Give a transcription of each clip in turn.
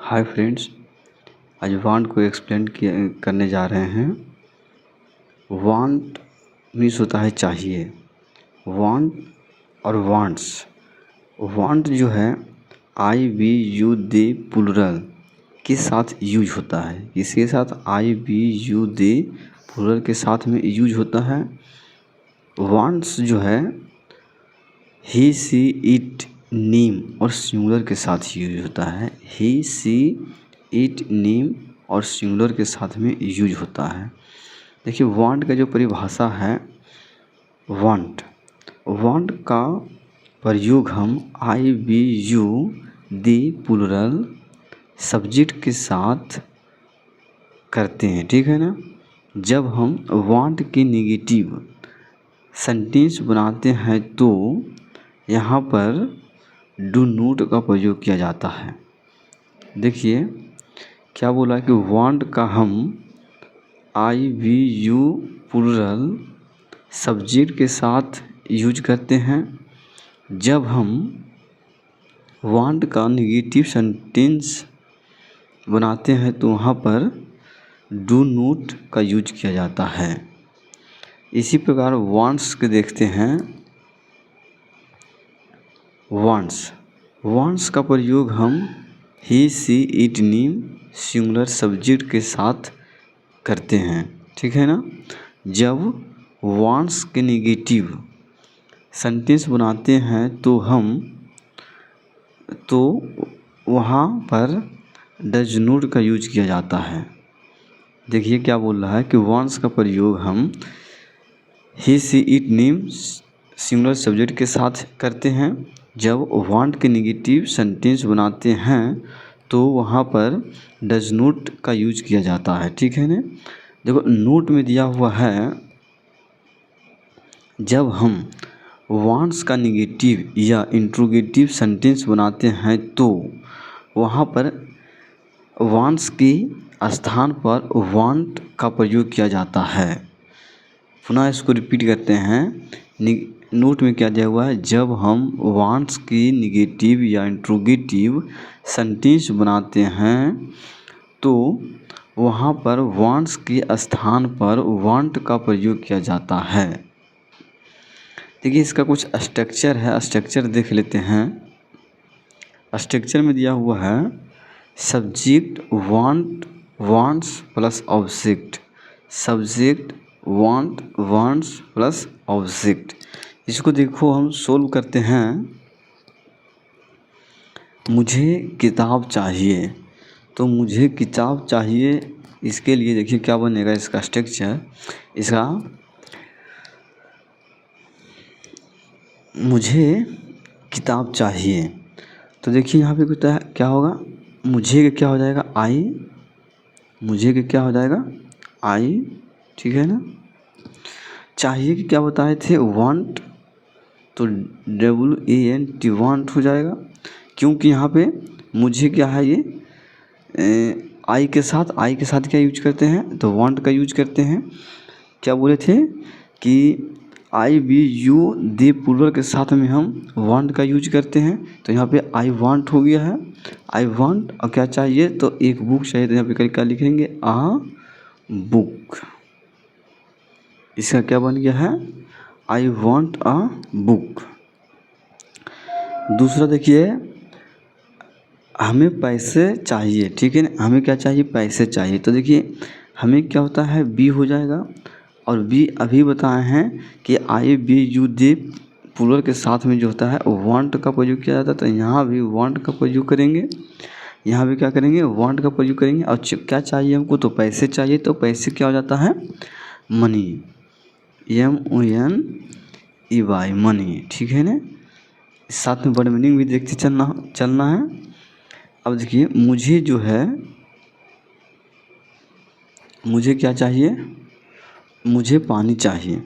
Hi friends, आज want को explain करने जा रहे हैं। वांट मीन्स होता है चाहिए। वांट और वांट्स, वांट जो है आई वी यू दे प्लूरल के साथ यूज होता है। इसके साथ आई वी यू दे प्लूरल के साथ में यूज होता है। वांट्स जो है ही सी इट नेम और सिंगुलर के साथ यूज होता है। ही सी इट नेम और सिंगुलर के साथ में यूज होता है। देखिए वांट का जो परिभाषा है, वांट का प्रयोग हम I we you they plural subject के साथ करते हैं, ठीक है ना। जब हम वांट के नेगेटिव सेंटेंस बनाते हैं तो यहाँ पर डू नॉट का प्रयोग किया जाता है। देखिए क्या बोला कि वांट का हम I we you plural subject के साथ यूज करते हैं। जब हम वांट का नेगेटिव सेंटेंस बनाते हैं तो वहाँ पर डू नॉट का यूज किया जाता है। इसी प्रकार वांट्स के देखते हैं। वांट्स का प्रयोग हम he she it name singular subject के साथ करते हैं, ठीक है ना। जब वांट्स के नेगेटिव सेंटेंस बनाते हैं तो वहाँ पर डज नॉट का यूज किया जाता है। देखिए क्या बोल रहा है कि वांट्स का प्रयोग हम he she it name singular subject के साथ करते हैं। जब वांट के नेगेटिव सेंटेंस बनाते हैं तो वहाँ पर डज नॉट का यूज किया जाता है, ठीक है ना। देखो नोट में दिया हुआ है, जब हम वांट्स का नेगेटिव या इंट्रोगेटिव सेंटेंस बनाते हैं तो वहाँ पर वांट्स के स्थान पर वांट का प्रयोग किया जाता है। पुनः इसको रिपीट करते हैं। नोट में क्या दिया हुआ है, जब हम वांट्स की नेगेटिव या इंट्रोगेटिव सेंटेंस बनाते हैं तो वहाँ पर वांट्स के स्थान पर वांट का प्रयोग किया जाता है। देखिए इसका कुछ स्ट्रक्चर है, स्ट्रक्चर देख लेते हैं। स्ट्रक्चर में दिया हुआ है subject want wants plus object, subject want wants plus object. इसको देखो हम सोल्व करते हैं। मुझे किताब चाहिए, तो मुझे किताब चाहिए, इसके लिए देखिए क्या बनेगा इसका स्ट्रक्चर। इसका मुझे किताब चाहिए, तो देखिए यहाँ पे क्या होगा, मुझे क्या हो जाएगा आई, मुझे क्या हो जाएगा आई, ठीक है ना। चाहिए कि क्या बताए थे वांट, तो WANT वांट हो जाएगा, क्योंकि यहाँ पे मुझे क्या है ये आई के साथ क्या यूज करते हैं, तो वांट का यूज करते हैं। क्या बोले थे कि आई वी यू दे प्लूरल के साथ में हम वांट का यूज करते हैं। तो यहाँ पे आई वांट हो गया है, आई वांट, और क्या चाहिए तो एक बुक चाहिए, तो यहाँ पे क्या लिखेंगे आ बुक। इसका क्या बन गया है, आई वांट अ बुक। दूसरा देखिए हमें पैसे चाहिए, ठीक है ना, हमें क्या चाहिए पैसे चाहिए, तो देखिए हमें क्या होता है बी हो जाएगा, और बी अभी बताए हैं कि आई बी यू दे प्लूरल के साथ में जो होता है वांट का प्रयोग किया जाता है। तो यहाँ भी वांट का प्रयोग करेंगे, यहाँ भी क्या करेंगे वांट का प्रयोग करेंगे। और क्या चाहिए हमको, तो पैसे चाहिए, तो पैसे क्या हो जाता है मनी, MONEY मनी, ठीक है ना। साथ में वर्ड मीनिंग भी देखते चलना है। अब देखिए मुझे जो है, मुझे क्या चाहिए, मुझे पानी चाहिए,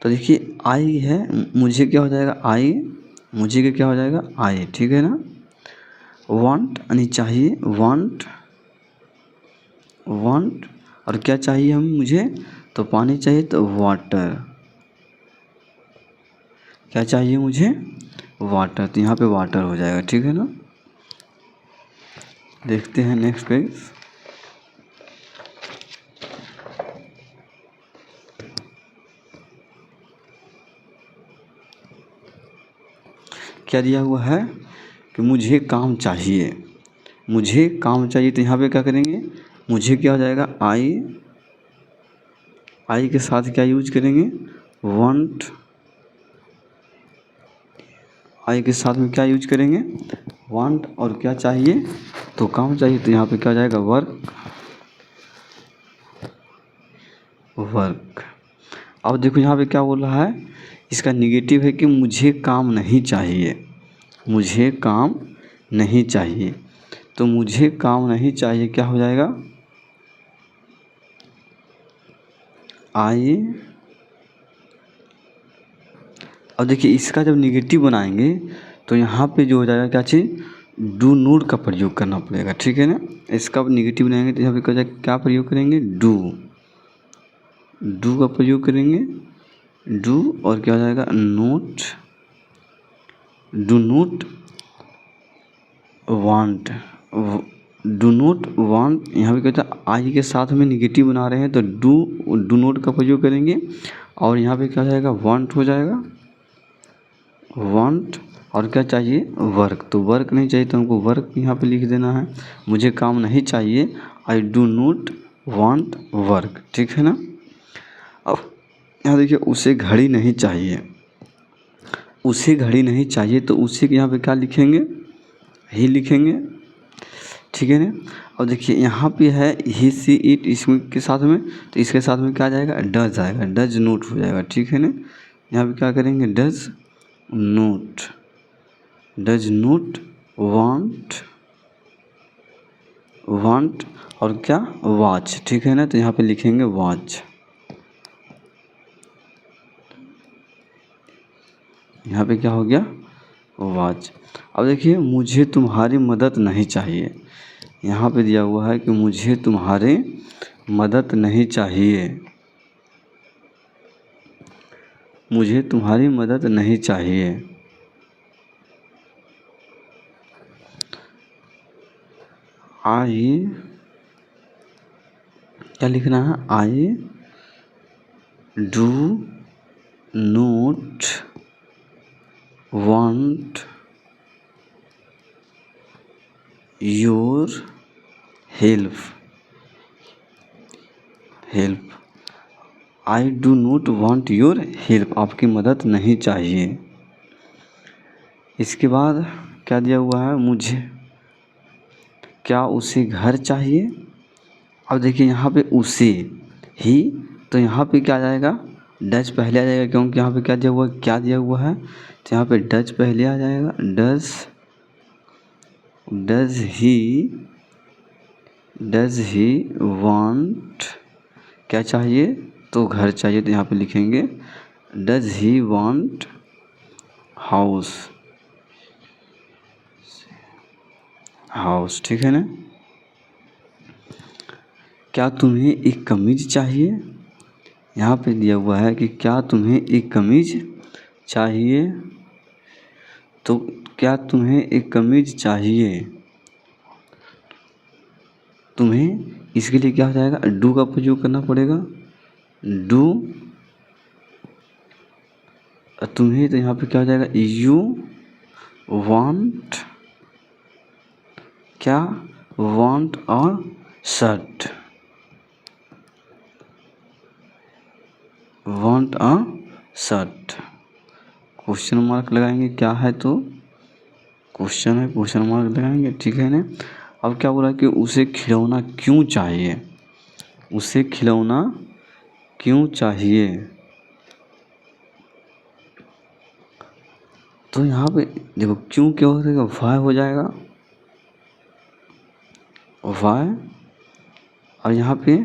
तो देखिए आई है, मुझे क्या हो जाएगा आई, मुझे क्या हो जाएगा आई, ठीक है ना। वांट यानी चाहिए, वांट वांट, और क्या चाहिए हम मुझे, तो पानी चाहिए, तो वाटर, क्या चाहिए मुझे वाटर, तो यहाँ पे वाटर हो जाएगा, ठीक है ना। देखते हैं नेक्स्ट पेज। क्या दिया हुआ है कि मुझे काम चाहिए, मुझे काम चाहिए, तो यहाँ पे क्या करेंगे, मुझे क्या हो जाएगा, आई के साथ क्या यूज करेंगे, वांट, आई के साथ में क्या यूज करेंगे, वांट, और क्या चाहिए, तो काम चाहिए, तो यहाँ पे क्या हो जाएगा, वर्क। अब देखो यहाँ पे क्या बोल रहा है, इसका निगेटिव है कि मुझे काम नहीं चाहिए, मुझे काम नहीं चाहिए, तो मुझे काम नहीं चाहिए क्या हो जाएगा, आई। अब देखिए इसका जब निगेटिव बनाएंगे तो यहाँ पे जो हो जाएगा क्या चीज़, डू नोट का प्रयोग करना पड़ेगा, ठीक है ना। इसका निगेटिव बनाएंगे तो यहाँ पे क्या प्रयोग करेंगे, डू का प्रयोग करेंगे, डू, और क्या हो जाएगा, note, do not want, do not want. यहाँ पे कहता है आई के साथ में निगेटिव बना रहे हैं तो डू नोट का प्रयोग करेंगे, और यहाँ पे क्या हो जाएगा, वांट हो जाएगा, वांट, और क्या चाहिए, वर्क, तो वर्क नहीं चाहिए तो हमको वर्क यहाँ पे लिख देना है, मुझे काम नहीं चाहिए, I do not want work, ठीक है ना। अब यहाँ देखिए उसे घड़ी नहीं चाहिए, उसे घड़ी नहीं चाहिए, तो उसे यहाँ पे क्या लिखेंगे, ही लिखेंगे, ठीक है ना। और देखिए यहाँ पे है ही सी इट, इसमें के साथ में, तो इसके साथ में क्या जाएगा, डज आएगा, डज नोट हो जाएगा, ठीक है ना। यहाँ पे क्या करेंगे, does note, does note want, और क्या, वॉच, ठीक है ना, तो यहाँ पे लिखेंगे वॉच, यहाँ पे क्या हो गया, वॉच। अब देखिए मुझे तुम्हारी मदद नहीं चाहिए, यहाँ पे दिया हुआ है कि मुझे तुम्हारे मदद नहीं चाहिए, मुझे तुम्हारी मदद नहीं चाहिए, आई, क्या लिखना है, I do not want your help, I do not want your help, आपकी मदद नहीं चाहिए। इसके बाद क्या दिया हुआ है, मुझे, क्या उसे घर चाहिए। अब देखिए यहाँ पे उसे ही, तो यहाँ पे क्या आ जाएगा, डज पहले आ जाएगा, क्योंकि यहाँ पे क्या दिया हुआ है, क्या दिया हुआ है, तो यहाँ पे डज पहले आ जाएगा, डज ही वांट, क्या चाहिए, तो घर चाहिए, तो यहाँ पे लिखेंगे डज ही वांट हाउस, ठीक है ना। क्या तुम्हें एक कमीज चाहिए, यहाँ पे दिया हुआ है कि क्या तुम्हें एक कमीज चाहिए, तो क्या तुम्हें एक कमीज चाहिए, तुम्हें, इसके लिए क्या हो जाएगा, डू का प्रयोग करना पड़ेगा, डू, तुम्हें, तो यहाँ पे क्या हो जाएगा, यू वांट, क्या, वांट और shirt, want a shirt, question mark लगाएंगे, क्या है तो क्वेश्चन है, क्वेश्चन मार्क लगाएंगे, ठीक है ना। अब क्या बोला कि उसे खिलौना क्यों चाहिए, उसे खिलौना क्यों चाहिए, तो यहाँ पे देखो क्यों क्या हो जाएगा, वाई हो जाएगा, वाई, और यहाँ पे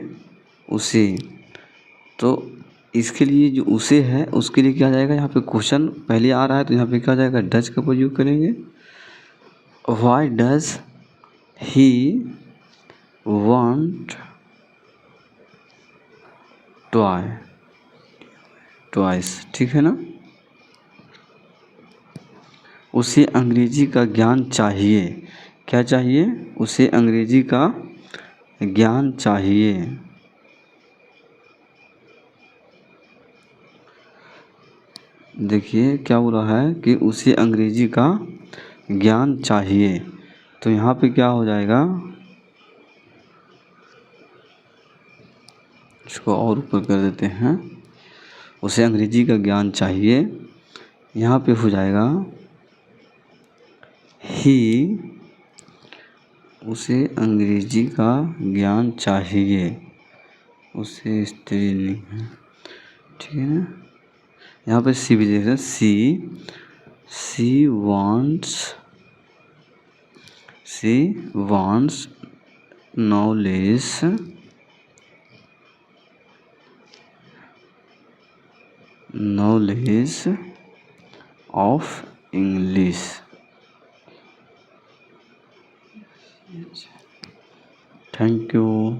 उसे, तो इसके लिए जो उसे है उसके लिए क्या आ जाएगा, यहाँ पे क्वेश्चन पहले आ रहा है तो यहाँ पे क्या आ जाएगा, डज का प्रयोग करेंगे, why does he want twice, ठीक है ना। उसे अंग्रेजी का ज्ञान चाहिए, क्या चाहिए? उसे अंग्रेजी का ज्ञान चाहिए। देखिए क्या बोला है कि उसे अंग्रेजी का ज्ञान चाहिए, तो यहाँ पे क्या हो जाएगा, इसको और ऊपर कर देते हैं, उसे अंग्रेजी का ज्ञान चाहिए, यहाँ पे हो जाएगा ही, उसे अंग्रेजी का ज्ञान चाहिए, उसे स्त्री नहीं है, ठीक है ना। यहाँ पे सी भी देख रहे हैं, सी wants knowledge of English. Thank you.